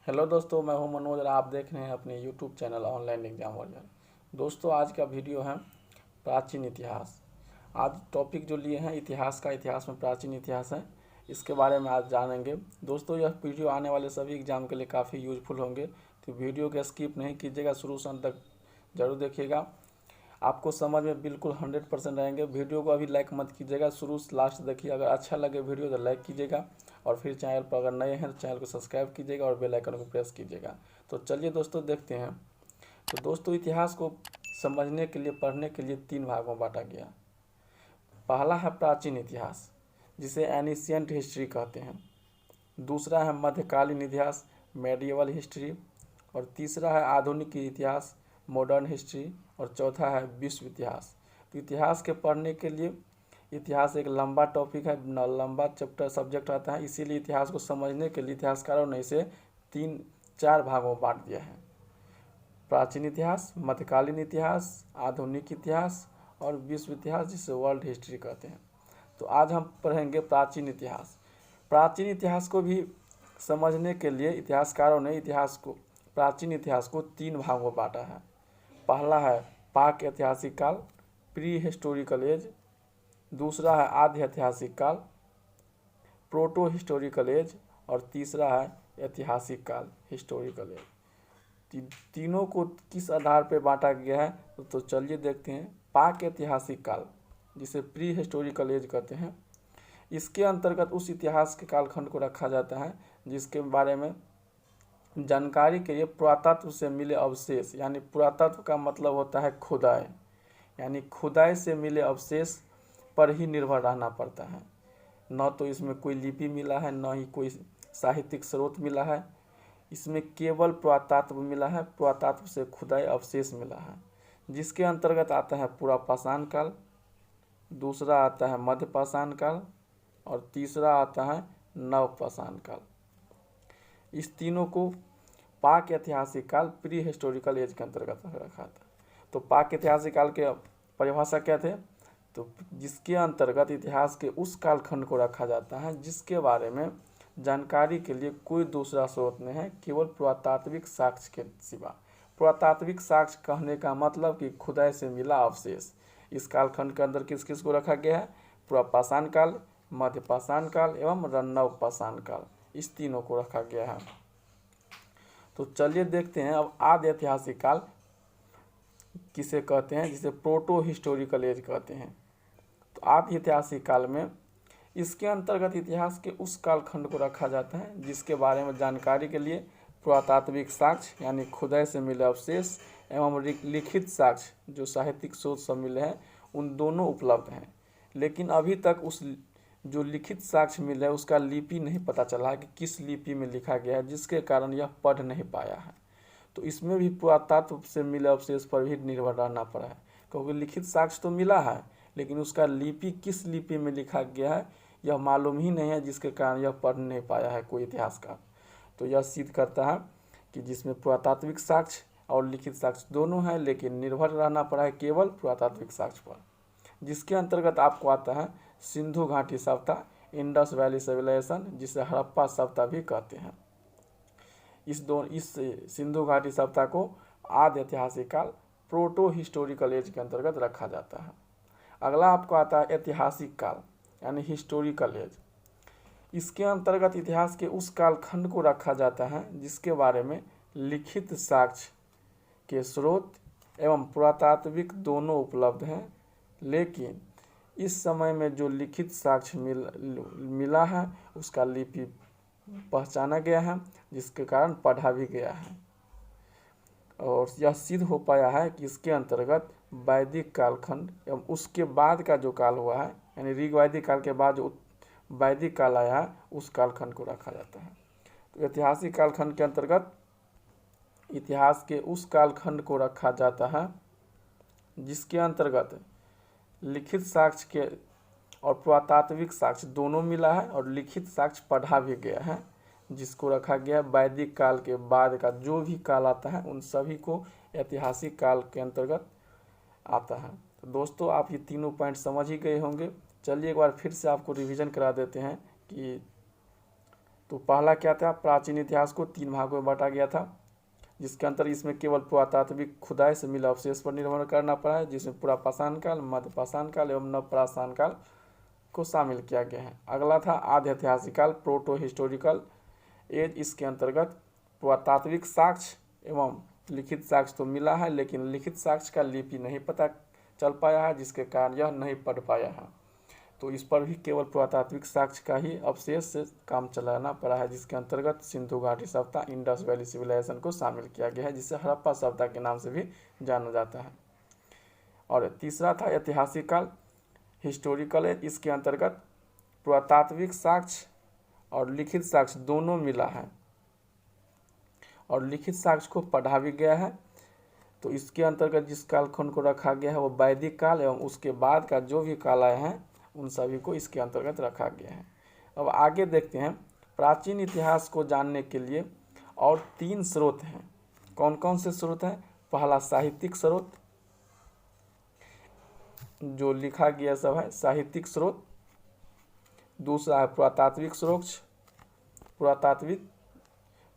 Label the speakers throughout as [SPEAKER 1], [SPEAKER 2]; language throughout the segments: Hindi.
[SPEAKER 1] हेलो दोस्तों, मैं हूं मनोज और आप देख रहे हैं अपने YouTube channel online exam version. दोस्तों, आज का वीडियो है प्राचीन इतिहास। आज टॉपिक जो लिए हैं इतिहास का, इतिहास में प्राचीन इतिहास है, इसके बारे में आज जानेंगे। दोस्तों, यह वीडियो आने वाले सभी एग्जाम के लिए काफ़ी यूजफुल होंगे, तो वीडियो को स्किप नहीं कीजिएगा, शुरू से अंत तक जरूर देखिएगा। आपको समझ में बिल्कुल 100% रहेंगे। वीडियो को अभी लाइक मत कीजिएगा, शुरू से लास्ट देखिए। अगर अच्छा लगे वीडियो तो लाइक कीजिएगा और फिर चैनल पर अगर नए हैं तो चैनल को सब्सक्राइब कीजिएगा और बेल आइकन को प्रेस कीजिएगा। तो चलिए दोस्तों देखते हैं। तो दोस्तों, इतिहास को समझने के लिए, पढ़ने के लिए 3 भागों में बांटा गया। पहला है प्राचीन इतिहास, जिसे एनिशियंट हिस्ट्री कहते हैं। दूसरा है मध्यकालीन इतिहास, मेडिएवल हिस्ट्री। और तीसरा है आधुनिक इतिहास, मॉडर्न हिस्ट्री। और चौथा है विश्व इतिहास। तो इतिहास के पढ़ने के लिए, इतिहास एक लंबा टॉपिक है, लंबा चैप्टर सब्जेक्ट आता है, इसीलिए इतिहास को समझने के लिए इतिहासकारों ने इसे 3-4 भागों में बांट दिया है। प्राचीन इतिहास, मध्यकालीन इतिहास, आधुनिक इतिहास और विश्व इतिहास, जिसे वर्ल्ड हिस्ट्री कहते हैं। तो आज हम पढ़ेंगे प्राचीन इतिहास। प्राचीन इतिहास को भी समझने के लिए इतिहासकारों ने प्राचीन इतिहास को 3 भागों में बांटा है। पहला है पाक ऐतिहासिक काल, प्री हिस्टोरिकल एज। दूसरा है आद्य ऐतिहासिक काल, प्रोटो हिस्टोरिकल एज। और तीसरा है ऐतिहासिक काल, हिस्टोरिकल एज। तीनों को किस आधार पर बांटा गया है तो चलिए देखते हैं। पाक ऐतिहासिक काल, जिसे प्री हिस्टोरिकल एज कहते हैं, इसके अंतर्गत उस इतिहास के कालखंड को रखा जाता है जिसके बारे में जानकारी के लिए पुरातत्व से मिले अवशेष, यानी पुरातत्व का मतलब होता है खुदाई, यानी खुदाई से मिले अवशेष पर ही निर्भर रहना पड़ता है। न तो इसमें कोई लिपि मिला है, न ही कोई साहित्यिक स्रोत मिला है, इसमें केवल पुरातत्व मिला है, पुरातत्व से खुदाई अवशेष मिला है, जिसके अंतर्गत आता है पूरा पाषाण काल, दूसरा आता है मध्य पाषाण काल और तीसरा आता है नव पाषाण काल। इस तीनों को पाक ऐतिहासिक काल, प्री हिस्टोरिकल एज के अंतर्गत रखा था। तो पाक ऐतिहासिक काल के परिभाषा क्या थे? तो जिसके अंतर्गत इतिहास के उस कालखंड को रखा जाता है जिसके बारे में जानकारी के लिए कोई दूसरा स्रोत नहीं है, केवल पुरातात्विक साक्ष्य के सिवा। पुरातात्विक साक्ष्य कहने का मतलब कि खुदाई से मिला अवशेष। इस कालखंड के अंदर किस किस को रखा गया है? पूरा पाषाण काल, मध्य पाषाण काल एवं नव पाषाण काल, इस तीनों को रखा गया है। तो चलिए देखते हैं अब आद्य ऐतिहासिक काल किसे कहते हैं, जिसे प्रोटो हिस्टोरिकल एज कहते हैं। तो आद्य ऐतिहासिक काल में इसके अंतर्गत इतिहास के उस कालखंड को रखा जाता है जिसके बारे में जानकारी के लिए पुरातात्विक साक्ष्य यानी खुदाई से मिले अवशेष एवं लिखित साक्ष्य जो साहित्यिक स्रोत सब मिले हैं, उन दोनों उपलब्ध हैं। लेकिन अभी तक उस जो लिखित साक्ष्य मिला है उसका लिपि नहीं पता चला है कि किस लिपि में लिखा गया है, जिसके कारण यह पढ़ नहीं पाया है। तो इसमें भी पुरातत्व से मिले अवशेष पर भी निर्भर रहना पड़ा है, क्योंकि लिखित साक्ष्य तो मिला है लेकिन उसका लिपि किस लिपि में लिखा गया है यह मालूम ही नहीं है, जिसके कारण यह पढ़ नहीं पाया है कोई इतिहासकार। तो यह सिद्ध करता है कि जिसमें पुरातात्विक साक्ष्य और लिखित साक्ष्य दोनों हैं, लेकिन निर्भर रहना पड़ा है केवल पुरातात्विक साक्ष्य पर, जिसके अंतर्गत आपको आता है सिंधु घाटी सभ्यता, इंडस वैली सिविलाइजेशन, जिसे हड़प्पा सभ्यता भी कहते हैं। इस सिंधु घाटी सभ्यता को आद्य ऐतिहासिक काल, प्रोटो हिस्टोरिकल एज के अंतर्गत रखा जाता है। अगला आपको आता है ऐतिहासिक काल यानी हिस्टोरिकल एज। इसके अंतर्गत इतिहास के उस कालखंड को रखा जाता है जिसके बारे में लिखित साक्ष्य के स्रोत एवं पुरातात्विक दोनों उपलब्ध हैं, लेकिन इस समय में जो लिखित साक्ष्य मिला है उसका लिपि पहचाना गया है, जिसके कारण पढ़ा भी गया है। और यह सिद्ध हो पाया है कि इसके अंतर्गत वैदिक कालखंड एवं उसके बाद का जो काल हुआ है, यानी ऋग्वैदिक काल के बाद जो वैदिक काल आया है, उस कालखंड को रखा जाता है। तो ऐतिहासिक कालखंड के अंतर्गत इतिहास के उस कालखंड को रखा जाता है जिसके अंतर्गत लिखित साक्ष्य के और पुरातात्विक साक्ष्य दोनों मिला है और लिखित साक्ष्य पढ़ा भी गया है, जिसको रखा गया है। वैदिक काल के बाद का जो भी काल आता है उन सभी को ऐतिहासिक काल के अंतर्गत आता है। तो दोस्तों, आप ये तीनों पॉइंट समझ ही गए होंगे। चलिए एक बार फिर से आपको रिवीजन करा देते हैं कि तो पहला क्या था, प्राचीन इतिहास को 3 भागों में बांटा गया था, जिसके अंतर इसमें केवल पुरातात्विक खुदाई से मिले अवशेष पर निर्भर करना पड़ा है, जिसमें पूरा पाषाण काल, मध्य पाषाण काल एवं नव पाषाण काल को शामिल किया गया है। अगला था आद्य ऐतिहासिक काल, प्रोटो हिस्टोरिकल एज। इसके अंतर्गत पुरातात्विक साक्ष्य एवं लिखित साक्ष्य तो मिला है, लेकिन लिखित साक्ष्य का लिपि नहीं पता चल पाया है, जिसके कारण यह नहीं पढ़ पाया है। तो इस पर भी केवल पुरातात्विक साक्ष्य का ही अवशेष से काम चलाना पड़ा है, जिसके अंतर्गत सिंधु घाटी सभ्यता, इंडस वैली सिविलाइजेशन को शामिल किया गया है, जिसे हड़प्पा सभ्यता के नाम से भी जाना जाता है। और तीसरा था ऐतिहासिक काल, हिस्टोरिकल एज। इसके अंतर्गत पुरातात्विक साक्ष्य और लिखित साक्ष्य दोनों मिला है और लिखित साक्ष्य को पढ़ा भी गया है। तो इसके अंतर्गत जिस कालखंड को रखा गया है वो वैदिक काल एवं उसके बाद का जो भी काल आए हैं उन सभी को इसके अंतर्गत रखा गया है। अब आगे देखते हैं, प्राचीन इतिहास को जानने के लिए और 3 स्रोत हैं। कौन कौन से स्रोत हैं? पहला साहित्यिक स्रोत, जो लिखा गया सब है साहित्यिक स्रोत। दूसरा है पुरातात्विक स्रोत,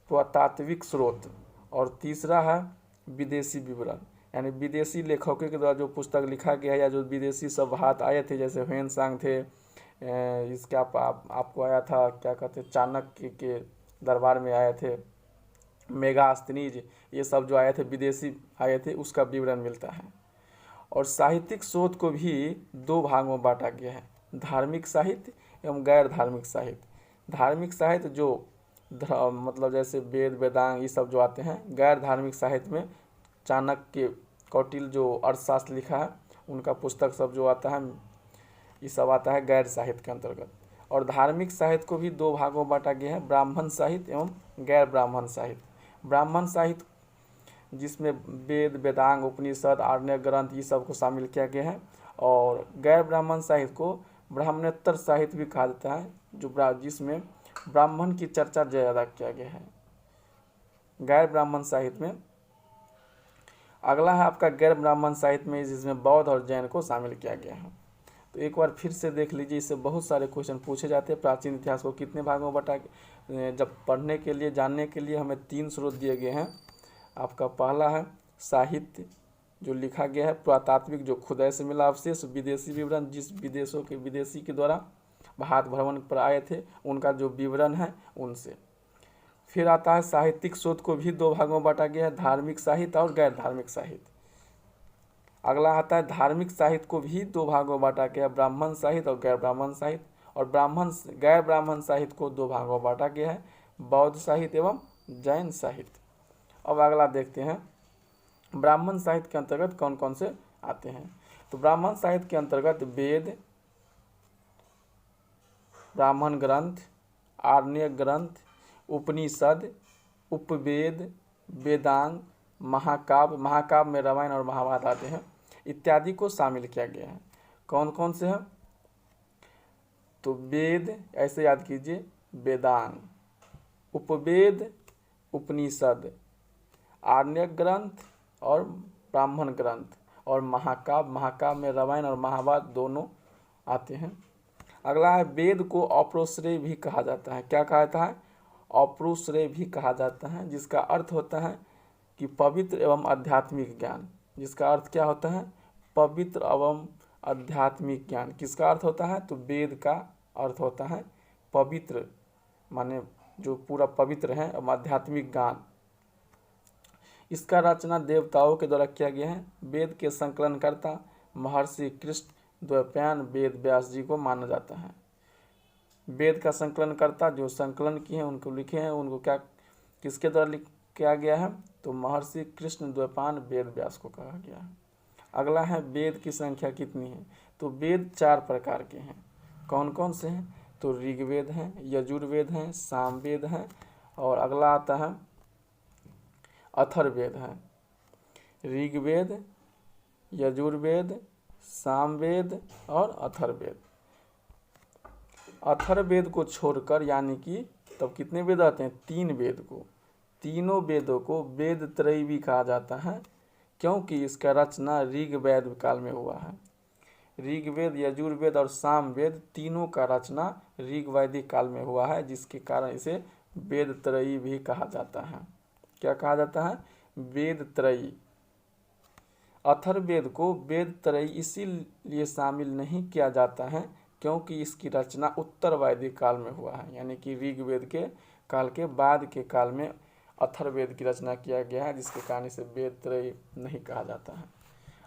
[SPEAKER 1] पुरातात्विक स्रोत। और तीसरा है विदेशी विवरण, यानी विदेशी लेखकों के द्वारा जो पुस्तक लिखा गया है या जो विदेशी सब हाथ आए थे, जैसे ह्वेन-सांग थे, इसके आपको आया था क्या कहते हैं, चाणक्य के दरबार में आए थे, मेगास्थनीज, ये सब जो आए थे विदेशी आए थे, उसका विवरण मिलता है। और साहित्यिक स्रोत को भी 2 भागों में बांटा गया है, धार्मिक साहित्य एवं गैर धार्मिक साहित्य। धार्मिक साहित्य जो मतलब जैसे वेद वेदांग ये सब जो आते हैं, गैर धार्मिक साहित्य में चाणक्य, कौटिल्य जो अर्थशास्त्र लिखा है उनका पुस्तक सब जो आता है ये सब आता है गैर साहित्य के अंतर्गत। और धार्मिक साहित्य को भी 2 भागों में बांटा गया है, ब्राह्मण साहित्य एवं गैर ब्राह्मण साहित्य। ब्राह्मण साहित्य जिसमें वेद वेदांग उपनिषद आर्य ग्रंथ ये सब को शामिल किया गया है, और गैर ब्राह्मण साहित्य को ब्राह्मणेतर साहित्य भी कहा जाता है, जो जिसमें ब्राह्मण की चर्चा ज़्यादा किया गया है गैर ब्राह्मण साहित्य में। अगला है आपका गैर ब्राह्मण साहित्य में, जिसमें बौद्ध और जैन को शामिल किया गया है। तो एक बार फिर से देख लीजिए, इससे बहुत सारे क्वेश्चन पूछे जाते हैं। प्राचीन इतिहास को कितने भागों में बांटा, जब पढ़ने के लिए जानने के लिए हमें 3 स्रोत दिए गए हैं। आपका पहला है साहित्य जो लिखा गया है, पुरातात्विक जो खुदाई से मिला अवशेष, विदेशी विवरण जिस विदेशी के द्वारा भारत भ्रमण पर आए थे उनका जो विवरण है उनसे। फिर आता है साहित्यिक स्रोत को भी 2 भागों में बांटा गया है, धार्मिक साहित्य और गैर धार्मिक साहित्य। अगला आता है धार्मिक साहित्य को भी 2 भागों में बांटा गया है, ब्राह्मण साहित्य और गैर ब्राह्मण साहित्य। और गैर ब्राह्मण साहित्य को 2 भागों में बांटा गया है, बौद्ध साहित्य एवं जैन साहित्य। अब अगला देखते हैं ब्राह्मण साहित्य के अंतर्गत कौन कौन से आते हैं। तो ब्राह्मण साहित्य के अंतर्गत वेद, ब्राह्मण ग्रंथ, आर्य ग्रंथ, उपनिषद, उपवेद, वेदांग, महाकाव्य में रामायण और महाभारत आते हैं इत्यादि को शामिल किया गया है। कौन कौन से हैं? तो वेद ऐसे याद कीजिए, वेदांग, उपवेद, उपनिषद, आर्य ग्रंथ और ब्राह्मण ग्रंथ, और महाकाव्य में रामायण और महाभारत दोनों आते हैं। अगला है वेद को अपौरुषेय भी कहा जाता है। क्या कहा जाता है? अपौरुषेय भी कहा जाता है, जिसका अर्थ होता है कि पवित्र एवं आध्यात्मिक ज्ञान। जिसका अर्थ क्या होता है? पवित्र एवं आध्यात्मिक ज्ञान। किसका अर्थ होता है? तो वेद का अर्थ होता है पवित्र, माने जो पूरा पवित्र है, एवं आध्यात्मिक ज्ञान। इसका रचना देवताओं के द्वारा किया गया है। वेद के संकलनकर्ता महर्षि कृष्ण द्वैपायन वेद व्यास जी को माना जाता है। वेद का संकलनकर्ता जो संकलन किए हैं उनको लिखे हैं, उनको किसके द्वारा किया गया है? तो महर्षि कृष्ण द्वैपायन वेद व्यास को कहा गया है। अगला है वेद की संख्या कितनी है? तो वेद 4 प्रकार के हैं। कौन कौन से हैं? तो ऋग्वेद हैं, यजुर्वेद हैं, सामवेद हैं, और अगला आता है अथर्ववेद है। ऋग्वेद, यजुर्वेद, सामवेद और अथर्ववेद। अथर्ववेद को छोड़कर, यानी कि तब कितने वेद आते हैं? 3 वेद को, तीनों वेदों को वेद त्रयी भी कहा जाता है, क्योंकि इसका रचना ऋग्वेद काल में हुआ है। ऋग्वेद, यजुर्वेद और सामवेद तीनों का रचना ऋग वैदिक काल में हुआ है, जिसके कारण इसे वेद त्रयी भी कहा जाता है। क्या कहा जाता है? वेद त्रयी। अथर्ववेद को वेद त्रयी इसीलिए शामिल नहीं किया जाता है क्योंकि इसकी रचना उत्तर वैदिक काल में हुआ है, यानी कि ऋग्वेद के काल के बाद के काल में अथर्ववेद की रचना किया गया है, जिसके कारण इसे वेद त्रयी नहीं कहा जाता है।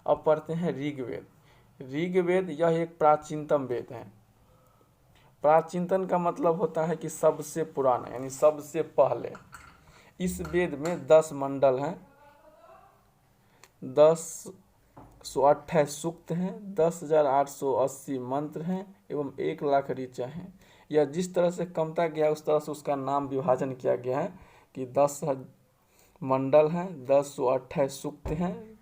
[SPEAKER 1] अब पढ़ते हैं ऋग्वेद। ऋग्वेद यह एक प्राचीनतम वेद है। प्राचीनतम का मतलब होता है कि सबसे पुराना, यानी सबसे पहले। इस वेद में 10 मंडल हैं, 1028 सूक्त हैं, 10,880 मंत्र हैं एवं 1,00,000 ऋचा हैं। यह जिस तरह से कमता गया उस तरह से उसका नाम विभाजन किया गया है कि 10 मंडल हैं, 1028 सूक्त हैं,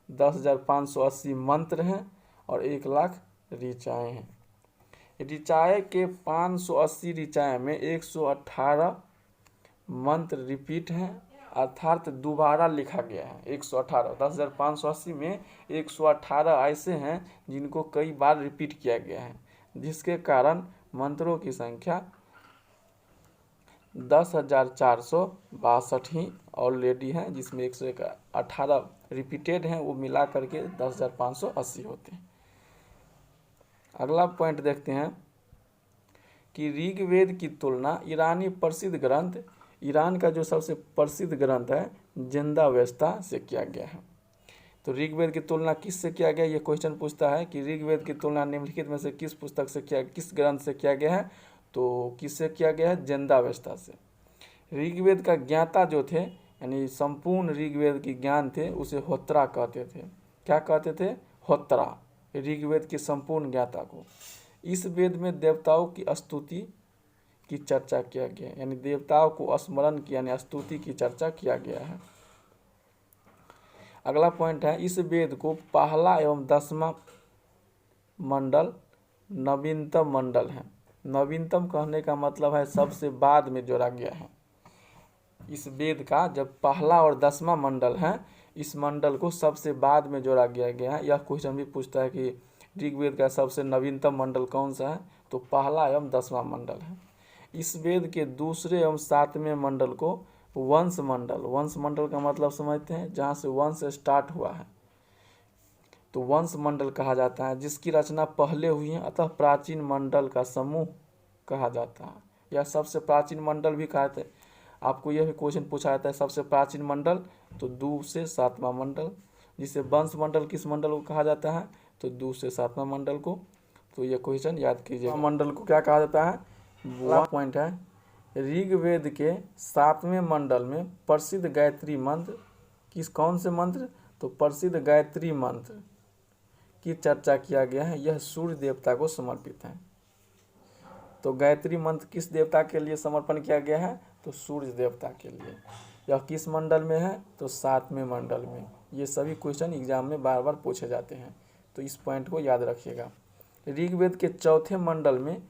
[SPEAKER 1] 10,580 मंत्र हैं और 1,00,000 ऋचाएँ हैं। ऋचाएँ के 580 ऋचाएँ में 118 मंत्र रिपीट हैं, अर्थात दोबारा लिखा गया है। 118, 10,580 में 118 ऐसे हैं जिनको कई बार रिपीट किया गया है, जिसके कारण मंत्रों की संख्या 10,462 ही ऑलरेडी है, जिसमें 118 रिपीटेड हैं, वो मिला करके 10,580 होते हैं। अगला पॉइंट देखते हैं कि ऋग्वेद की तुलना ईरानी प्रसिद्ध ग्रंथ, ईरान का जो सबसे प्रसिद्ध ग्रंथ है ज़ेंदावेस्ता से किया गया है। तो ऋग्वेद की तुलना किससे किया गया? ये क्वेश्चन पूछता है कि ऋग्वेद की तुलना निम्नलिखित में से किस पुस्तक से किस ग्रंथ से किया गया है? तो किससे किया गया है? ज़ेंदावेस्ता से। ऋग्वेद का ज्ञाता जो थे, यानी संपूर्ण ऋग्वेद की ज्ञान थे, उसे होत्रा कहते थे। क्या कहते थे? होत्रा, ऋग्वेद के संपूर्ण ज्ञाता को। इस वेद में देवताओं की स्तुति की चर्चा किया गया, यानी देवताओं को स्मरण की यानी स्तुति की चर्चा किया गया है। अगला पॉइंट है, इस वेद को पहला एवं 10वां मंडल नवीनतम मंडल है। नवीनतम कहने का मतलब है सबसे बाद में जोड़ा गया है। इस वेद का जब पहला और 10वां मंडल है, इस मंडल को सबसे बाद में जोड़ा गया है। यह क्वेश्चन भी पूछता है कि ऋग्वेद का सबसे नवीनतम मंडल कौन सा है? तो पहला एवं 10वां मंडल है। इस वेद के दूसरे एवं 7वें मंडल को वंश मंडल, वंश मंडल का मतलब समझते हैं, जहाँ से वंश स्टार्ट हुआ है, तो वंश मंडल कहा जाता है, जिसकी रचना पहले हुई है, अतः प्राचीन मंडल का समूह कहा जाता है। यह सबसे प्राचीन मंडल भी कहते हैं। आपको यह भी क्वेश्चन पूछा जाता है सबसे प्राचीन मंडल, तो 2 से 7वां मंडल, जिसे वंश मंडल किस मंडल को कहा जाता है? तो 2 से 7वां मंडल को। तो यह क्वेश्चन याद कीजिए, मंडल को क्या कहा जाता है? अगला पॉइंट है, ऋग्वेद के 7वें मंडल में प्रसिद्ध गायत्री मंत्र कौन से मंत्र? तो प्रसिद्ध गायत्री मंत्र की चर्चा किया गया है। यह सूर्य देवता को समर्पित है। तो गायत्री मंत्र किस देवता के लिए समर्पण किया गया है? तो सूर्य देवता के लिए। यह किस मंडल में है? तो 7वें मंडल में। ये सभी क्वेश्चन एग्जाम में बार बार पूछे जाते हैं, तो इस पॉइंट को याद रखिएगा। ऋग्वेद के चौथे मंडल में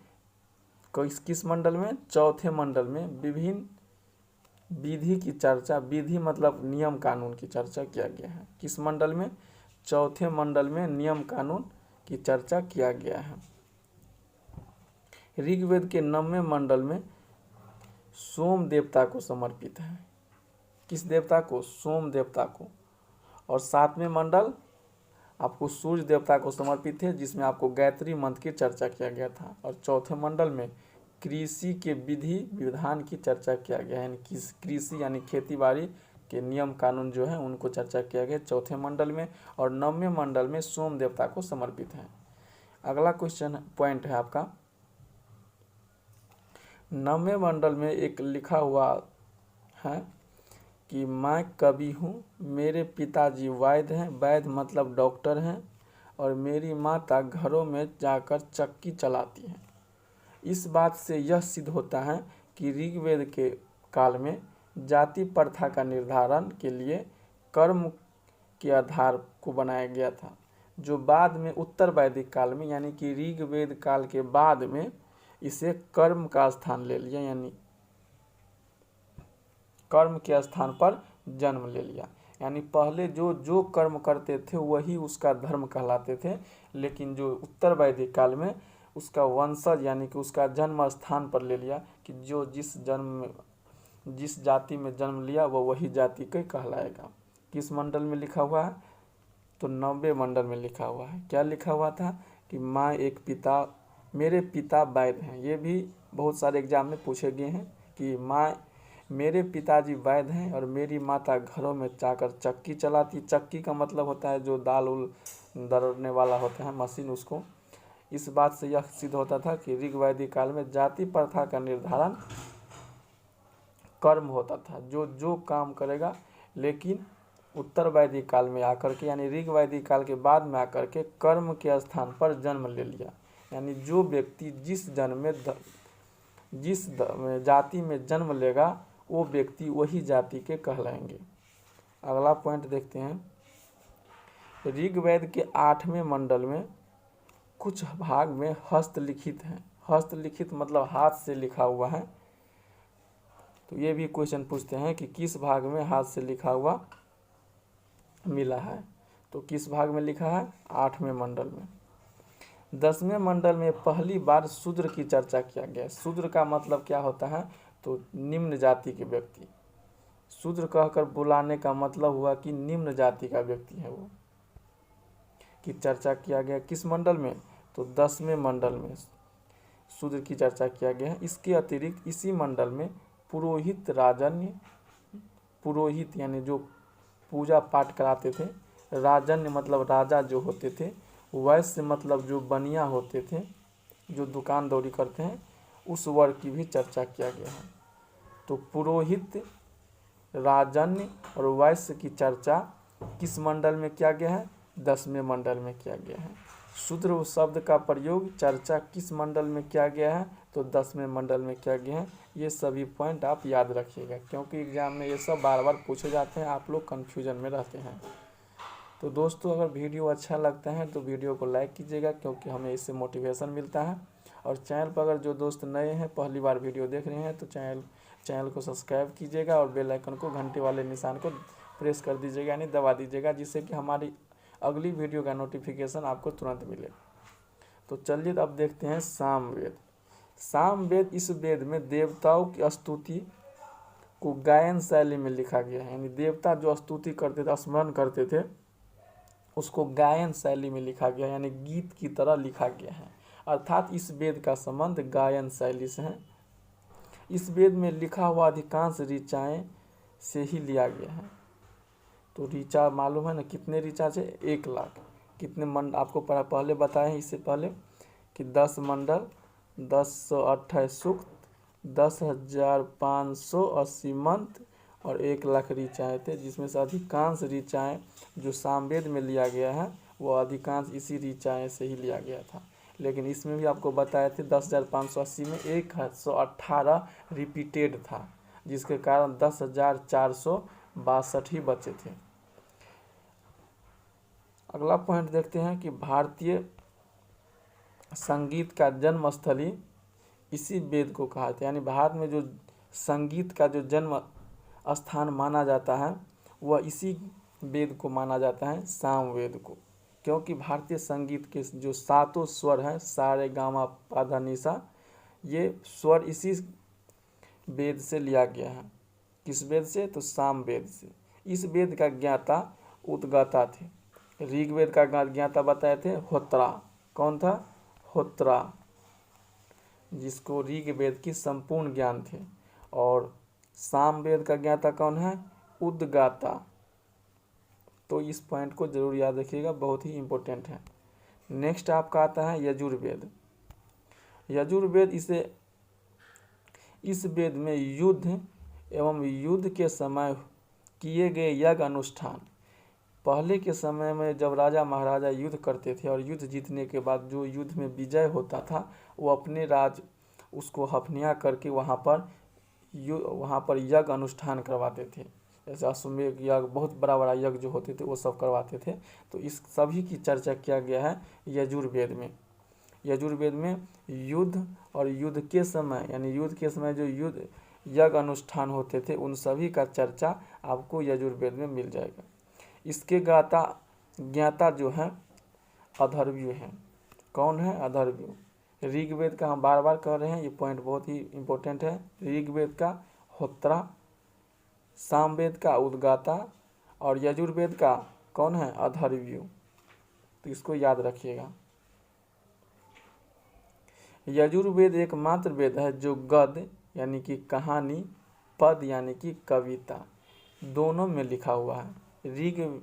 [SPEAKER 1] किस मंडल में? चौथे मंडल में विभिन्न विधि की चर्चा, विधि मतलब नियम कानून की चर्चा किया गया है। किस मंडल में? चौथे मंडल में नियम कानून की चर्चा किया गया है। ऋग्वेद के 9वें मंडल में सोम देवता को समर्पित है। किस देवता को? सोम देवता को। और 7वें मंडल आपको सूर्य देवता को समर्पित है, जिसमें आपको गायत्री मंत्र की चर्चा किया गया था। और चौथे मंडल में कृषि के विधि विधान की चर्चा किया गया है, कृषि यानी खेती बाड़ी के नियम कानून जो है उनको चर्चा किया गया चौथे मंडल में। और 9वें मंडल में सोम देवता को समर्पित है। अगला क्वेश्चन पॉइंट है आपका, 9वें मंडल में एक लिखा हुआ है कि मैं कवि हूँ, मेरे पिताजी वैद्य हैं, वैद्य मतलब डॉक्टर हैं, और मेरी माता घरों में जाकर चक्की चलाती हैं। इस बात से यह सिद्ध होता है कि ऋग्वेद के काल में जाति प्रथा का निर्धारण के लिए कर्म के आधार को बनाया गया था, जो बाद में उत्तर वैदिक काल में यानी कि ऋग्वेद काल के बाद में इसे कर्म का स्थान ले लिया, यानी कर्म के स्थान पर जन्म ले लिया। यानी पहले जो जो कर्म करते थे वही उसका धर्म कहलाते थे, लेकिन जो उत्तर वैदिक काल में उसका वंशज यानी कि उसका जन्म स्थान पर ले लिया कि जो जिस जाति में जन्म लिया वो वही जाति के कहलाएगा। किस मंडल में लिखा हुआ है? तो 90 मंडल में लिखा हुआ है। क्या लिखा हुआ था कि माँ एक पिता, मेरे पिता वैद्य हैं। ये भी बहुत सारे एग्जाम में पूछे गए हैं कि माँ मेरे पिताजी वैद्य हैं और मेरी माता घरों में जाकर चक्की चलाती। चक्की का मतलब होता है जो दाल उल दरने वाला होता है मशीन, उसको। इस बात से यह सिद्ध होता था कि ऋग वैदिक काल में जाति प्रथा का निर्धारण कर्म होता था, जो जो काम करेगा। लेकिन उत्तर वैदिक काल में आकर के यानी ऋग वैदिक काल के बाद में आकर के कर्म के स्थान पर जन्म ले लिया। यानी जो व्यक्ति जिस जाति में जन्म लेगा वो व्यक्ति वही जाति के कहलाएंगे। अगला पॉइंट देखते हैं। ऋग्वेद के 8वें मंडल में कुछ भाग में हस्तलिखित है। हस्तलिखित मतलब हाथ से लिखा हुआ है। तो ये भी क्वेश्चन पूछते हैं कि किस भाग में हाथ से लिखा हुआ मिला है। तो किस भाग में लिखा है? 8वें मंडल में। 10वें मंडल में पहली बार शूद्र की चर्चा किया गया। शूद्र का मतलब क्या होता है? तो निम्न जाति के व्यक्ति। शूद्र कहकर बुलाने का मतलब हुआ कि निम्न जाति का व्यक्ति है वो, की चर्चा किया गया। किस मंडल में? तो 10वें मंडल में शूद्र की चर्चा किया गया है। इसके अतिरिक्त इसी मंडल में पुरोहित, राजन्य, पुरोहित यानी जो पूजा पाठ कराते थे, राजन्य मतलब राजा जो होते थे, वैश्य मतलब जो बनिया होते थे, जो दुकान दौरी करते हैं, उस वर्ग की भी चर्चा किया गया है। तो पुरोहित, राजन्य और वैश्य की चर्चा किस मंडल में किया गया है? 10वें मंडल में किया गया है। शूद्र शब्द का प्रयोग चर्चा किस मंडल में किया गया है? तो 10वें मंडल में किया गया है। ये सभी पॉइंट आप याद रखिएगा, क्योंकि एग्जाम में ये सब बार बार पूछे जाते हैं, आप लोग कन्फ्यूजन में रहते हैं। तो दोस्तों, अगर वीडियो अच्छा लगता है तो वीडियो को लाइक कीजिएगा, क्योंकि हमें इससे मोटिवेशन मिलता है। और चैनल पर अगर जो दोस्त नए हैं, पहली बार वीडियो देख रहे हैं, तो चैनल को सब्सक्राइब कीजिएगा और बेल आइकन को, घंटे वाले निशान को प्रेस कर दीजिएगा, यानी दबा दीजिएगा, जिससे कि हमारी अगली वीडियो का नोटिफिकेशन आपको तुरंत मिले। तो चलिए अब देखते हैं सामवेद। सामवेद, इस वेद में देवताओं की स्तुति को गायन शैली में लिखा गया है। यानी देवता जो स्तुति करते थे, स्मरण करते थे, उसको गायन शैली में लिखा गया, यानी गीत की तरह लिखा गया है। अर्थात इस वेद का संबंध गायन शैली से है। इस वेद में लिखा हुआ अधिकांश ऋचाएं से ही लिया गया है। तो ऋचा मालूम है ना, कितने ऋचा से? 1 लाख। कितने मंडल आपको पहले बताए हैं इससे पहले कि 10 मंडल, 1028 सूक्त, 10,580 मंत्र और 1 लाख ऋचाएँ थे, जिसमें से अधिकांश ऋचाएँ जो सामवेद में लिया गया है वो अधिकांश इसी ऋचाएँ से ही लिया गया था। लेकिन इसमें भी आपको बताए थे 10,580 में 118 रिपीटेड था, जिसके कारण 10,462 ही बचे थे। अगला पॉइंट देखते हैं कि भारतीय संगीत का जन्मस्थली इसी वेद को कहा जाता है। यानी भारत में जो संगीत का जो जन्म स्थान माना जाता है वह इसी वेद को माना जाता है, सामवेद को। क्योंकि भारतीय संगीत के जो 7 स्वर हैं, सा रे गा मा पा धा नि सा, ये स्वर इसी वेद से लिया गया है। किस वेद से? तो सामवेद से। इस वेद का ज्ञाता उद्गाता थे। ऋग्वेद का ज्ञाता बताए थे होत्रा। कौन था? होत्रा, जिसको ऋग्वेद की संपूर्ण ज्ञान थे। और सामवेद का ज्ञाता कौन है? उद्गाता। तो इस पॉइंट को जरूर याद रखिएगा, बहुत ही इम्पोर्टेंट है। नेक्स्ट आपका आता है यजुर्वेद। यजुर्वेद इस वेद में युद्ध एवं युद्ध के समय किए गए यज्ञ अनुष्ठान। पहले के समय में जब राजा महाराजा युद्ध करते थे और युद्ध जीतने के बाद जो युद्ध में विजय होता था, वो अपने राज उसको हफनिया करके वहाँ पर यज्ञ अनुष्ठान करवाते थे। जैसे अश्वमेध यज्ञ, बहुत बड़ा बड़ा यज्ञ जो होते थे वो सब करवाते थे। तो इस सभी की चर्चा किया गया है यजुर्वेद में। यजुर्वेद में युद्ध और युद्ध के समय, यानी युद्ध के समय जो यज्ञ अनुष्ठान होते थे उन सभी का चर्चा आपको यजुर्वेद में मिल जाएगा। इसके ज्ञाता जो हैं अथर्वणीय हैं। कौन है? अथर्वणीय। ऋग्वेद का हम बार बार कह रहे हैं, ये पॉइंट बहुत ही इम्पोर्टेंट है। ऋग्वेद का होत्रा, सामवेद का उद्गाता और यजुर्वेद का कौन है? अथर्वणीय। तो इसको याद रखिएगा। यजुर्वेद एकमात्र वेद है जो गद्य यानी कि कहानी, पद यानी कि कविता दोनों में लिखा हुआ है। ऋग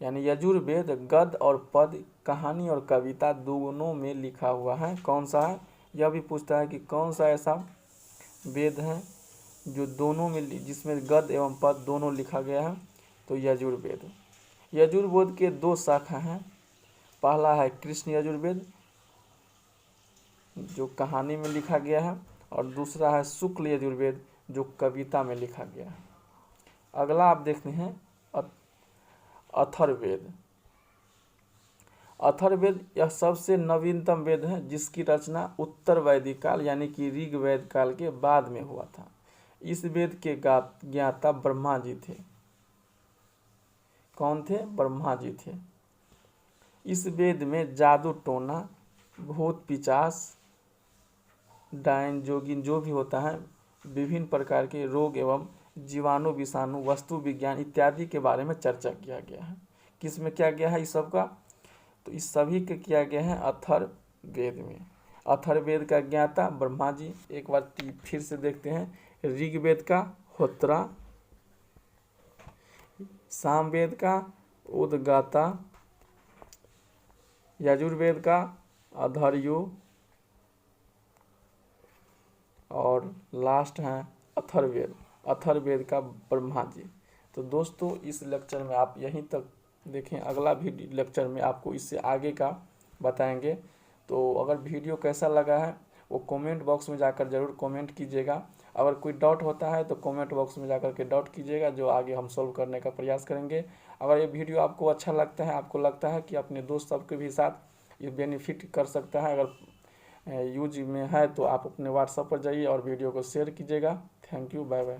[SPEAKER 1] यानी यजुर्वेद गद्य और पद, कहानी और कविता दोनों में लिखा हुआ है। कौन सा है? यह भी पूछता है कि कौन सा ऐसा वेद है जो दोनों में, जिसमें गद्य एवं पद दोनों लिखा गया है? तो यजुर्वेद। यजुर्वेद के 2 शाखा हैं। पहला है कृष्ण यजुर्वेद जो कहानी में लिखा गया है, और दूसरा है शुक्ल यजुर्वेद जो कविता में लिखा गया है। अगला आप देखते हैं अथर्ववेद। अथर्ववेद यह सबसे नवीनतम वेद है जिसकी रचना उत्तर वैदिक काल यानी कि ऋग्वेद काल के बाद में हुआ था। इस वेद के ज्ञाता ब्रह्मा जी थे। कौन थे? ब्रह्मा जी थे। इस वेद में जादू टोना, भूत पिचास, डायन जोगिन जो भी होता है, विभिन्न प्रकार के रोग एवं जीवाणु, विषाणु, वस्तु विज्ञान इत्यादि के बारे में चर्चा किया गया है। किस में किया गया है इस सब का? तो इस सभी के किया गया है अथर्ववेद में। अथर्ववेद का ज्ञाता ब्रह्मा जी। एक बार फिर से देखते हैं। ऋग्वेद का होत्रा, सामवेद का उद्गाता, यजुर्वेद का अथर्वणीय और लास्ट है अथर्ववेद। अथर्ववेद का ब्रह्मा जी। तो दोस्तों इस लेक्चर में आप यहीं तक देखें। अगला भी लेक्चर में आपको इससे आगे का बताएंगे। तो अगर वीडियो कैसा लगा है वो कमेंट बॉक्स में जाकर ज़रूर कमेंट कीजिएगा। अगर कोई डाउट होता है तो कमेंट बॉक्स में जाकर के डाउट कीजिएगा, जो आगे हम सॉल्व करने का प्रयास करेंगे। अगर ये वीडियो आपको अच्छा लगता है, आपको लगता है कि अपने दोस्त सबके भी साथ ये बेनिफिट कर सकता है, अगर यूज में है, तो आप अपने व्हाट्सएप पर जाइए और वीडियो को शेयर कीजिएगा। Thank you, bye bye.